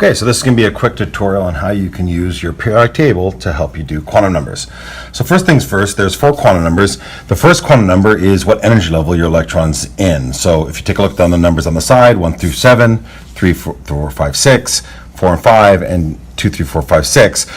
Okay, so this is going to be a quick tutorial on how you can use your periodic table to help you do quantum numbers. So first things first, there's 4 quantum numbers. The first quantum number is what energy level your electron's in. So if you take a look down the numbers on the side, 1 through 7, 3, 4, 5, 6, 4 and 5, and 2, 3, 4, 5, 6.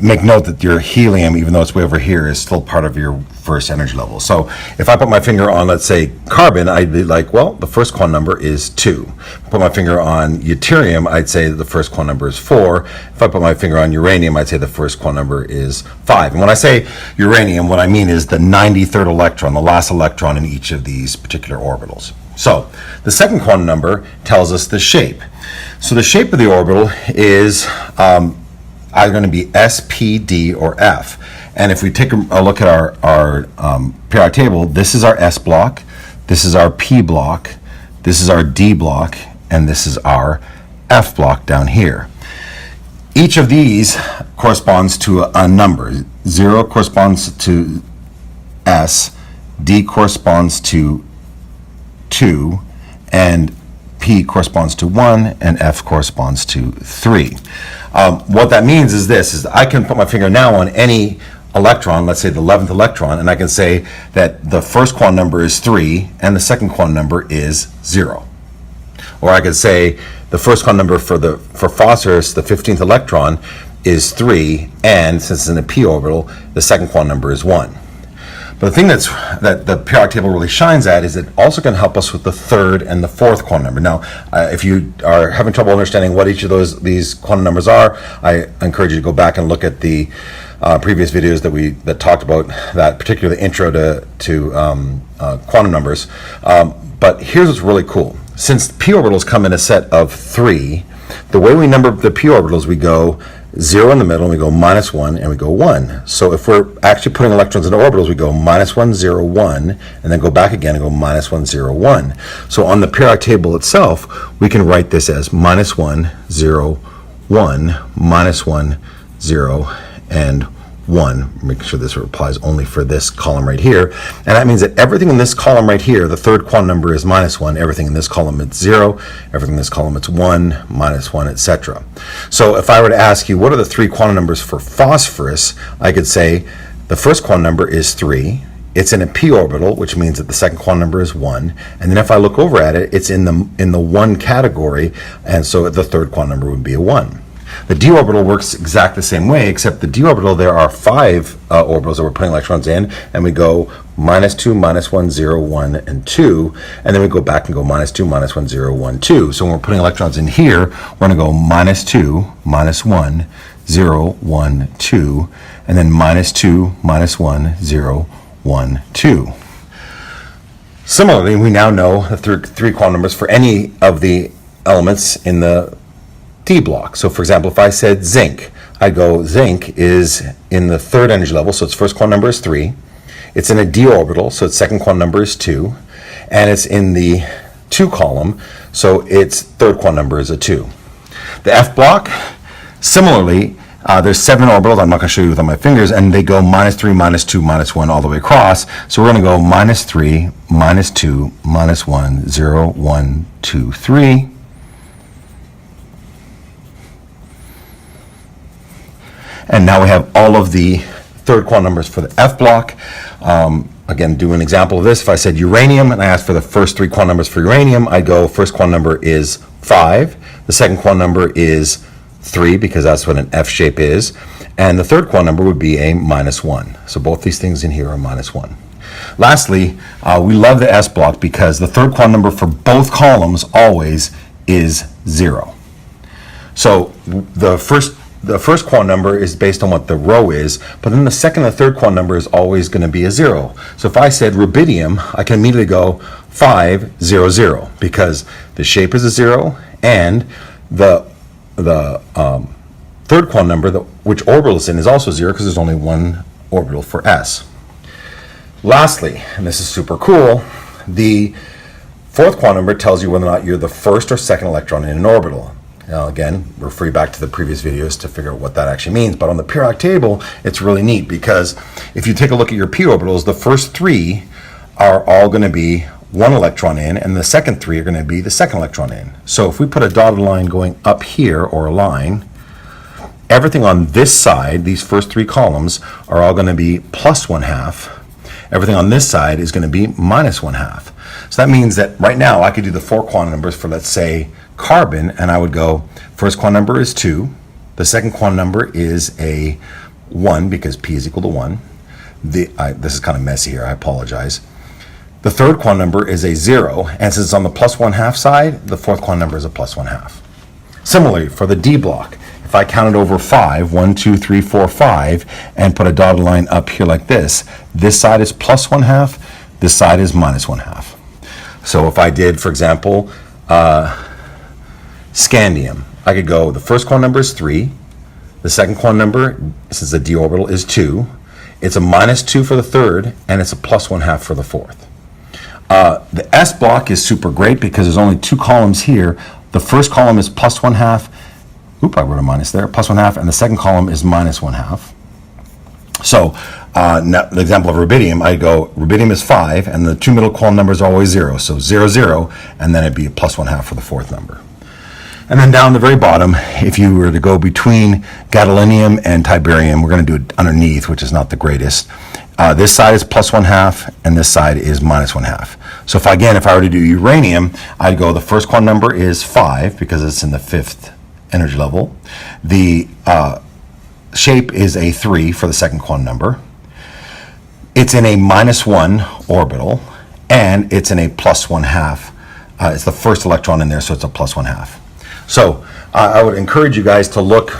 Make note that your helium, even though it's way over here, is still part of your first energy level. So if I put my finger on, let's say, carbon, I'd be like, well, the first quantum number is 2. If I put my finger on deuterium, I'd say that the first quantum number is 4. If I put my finger on uranium, I'd say the first quantum number is 5. And when I say uranium, what I mean is the 93rd electron, the last electron in each of these particular orbitals. So the second quantum number tells us the shape. So the shape of the orbital is either going to be S, P, D, or F. And if we take a look at our periodic table, this is our S block, this is our P block, this is our D block, and this is our F block down here. Each of these corresponds to a number. 0 corresponds to S, D corresponds to 2, and P corresponds to 1, and F corresponds to 3. What that means is this, is I can put my finger now on any electron, let's say the 11th electron, and I can say that the first quantum number is 3, and the second quantum number is 0. Or I could say the first quantum number for phosphorus, the 15th electron, is 3, and since it's in a p orbital, the second quantum number is 1. But the thing that the periodic table really shines at is it also can help us with the third and the fourth quantum number. Now, if you are having trouble understanding what each of these quantum numbers are, I encourage you to go back and look at the previous videos that talked about that particular intro to quantum numbers. But here's what's really cool. Since p orbitals come in a set of 3, the way we number the p orbitals, we go 0 in the middle, and we go -1, and we go 1. So if we're actually putting electrons into orbitals, we go -1, 0, 1, and then go back again and go -1, 0, 1. So on the periodic table itself, we can write this as -1, 0, 1, -1, 0, and 1. Make sure this applies only for this column right here. And that means that everything in this column right here, the third quantum number is -1. Everything in this column it's 0. Everything in this column it's 1, -1, etc. So if I were to ask you, what are the 3 quantum numbers for phosphorus? I could say the first quantum number is 3. It's in a p orbital, which means that the second quantum number is 1. And then if I look over at it, it's in the 1 category, and so the third quantum number would be a 1. The d orbital works exactly the same way, except the d orbital, there are 5 orbitals that we're putting electrons in, and we go -2, -1, 0, 1, and 2, and then we go back and go -2, -1, 0, 1, 2. So when we're putting electrons in here, we're going to go -2, -1, 0, 1, 2, and then -2, -1, 0, 1, 2. Similarly, we now know the 3 quantum numbers for any of the elements in the D block. So for example, if I said zinc, I'd go zinc is in the third energy level, so its first quantum number is 3. It's in a d orbital, so its second quantum number is 2. And it's in the 2 column, so its third quantum number is a 2. The F block, similarly, there's 7 orbitals. I'm not going to show you with on my fingers, and they go -3, -2, -1 all the way across. So we're going to go -3, -2, -1, 0, 1, 2, 3. And now we have all of the third quantum numbers for the F block. Again, do an example of this. If I said uranium and I asked for the first 3 quantum numbers for uranium, I go first quantum number is 5. The second quantum number is 3 because that's what an F shape is. And the third quantum number would be a -1. So both these things in here are -1. Lastly, we love the S block because the third quantum number for both columns always is 0. So the first quantum number is based on what the row is, but then the second and third quantum number is always going to be a 0. So if I said rubidium, I can immediately go 5, 0, 0, because the shape is a 0, and the third quantum number, which orbital it's in, is also 0 because there's only 1 orbital for S. Lastly, and this is super cool, the fourth quantum number tells you whether or not you're the first or second electron in an orbital. Now again, refer back to the previous videos to figure out what that actually means. But on the periodic table, it's really neat because if you take a look at your p orbitals, the first 3 are all going to be one electron in, and the second 3 are going to be the second electron in. So if we put a dotted line going up here, or a line, everything on this side, these first 3 columns, are all going to be plus 1/2. Everything on this side is going to be minus 1/2. So that means that right now I could do the 4 quantum numbers for, let's say, carbon, and I would go, first quantum number is 2, the second quantum number is a 1, because p is equal to 1. This is kind of messy here, I apologize. The third quantum number is a 0, and since it's on the plus 1/2 side, the fourth quantum number is a plus 1/2. Similarly, for the D block, if I counted over 5, 1, 2, 3, 4, 5, and put a dotted line up here like this side is plus 1/2, this side is minus 1/2. So if I did, for example, scandium, I could go, the first quantum number is 3, the second quantum number, since the d orbital, is 2, it's a minus 2 for the third, and it's a plus 1/2 for the fourth. The S block is super great because there's only 2 columns here. The first column is plus 1/2, I wrote a minus there, plus 1/2, and the second column is minus 1/2. So now the example of rubidium, I go, rubidium is 5, and the 2 middle column numbers are always 0, so 0, 0, and then it'd be a plus 1/2 for the fourth number. And then down the very bottom, if you were to go between gadolinium and tiberium, we're going to do it underneath, which is not the greatest. This side is plus 1/2, and this side is minus 1/2. So if I were to do uranium, I'd go, the first quantum number is 5, because it's in the 5th energy level. The shape is a 3 for the second quantum number. It's in a minus 1 orbital, and it's in a plus 1/2. It's the first electron in there, so it's a plus 1/2. So I would encourage you guys to look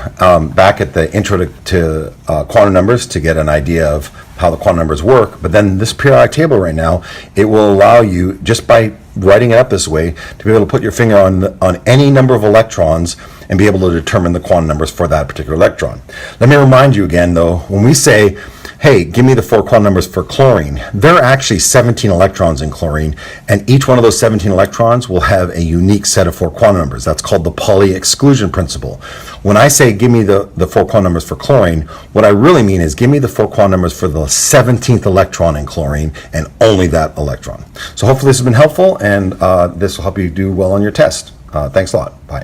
back at the intro to quantum numbers to get an idea of how the quantum numbers work. But then this periodic table right now, it will allow you, just by writing it up this way, to be able to put your finger on any number of electrons and be able to determine the quantum numbers for that particular electron. Let me remind you again, though, when we say, hey, give me the 4 quantum numbers for chlorine, there are actually 17 electrons in chlorine, and each one of those 17 electrons will have a unique set of 4 quantum numbers. That's called the Pauli exclusion principle. When I say give me the 4 quantum numbers for chlorine, what I really mean is give me the 4 quantum numbers for the 17th electron in chlorine, and only that electron. So hopefully this has been helpful, and this will help you do well on your test. Thanks a lot. Bye.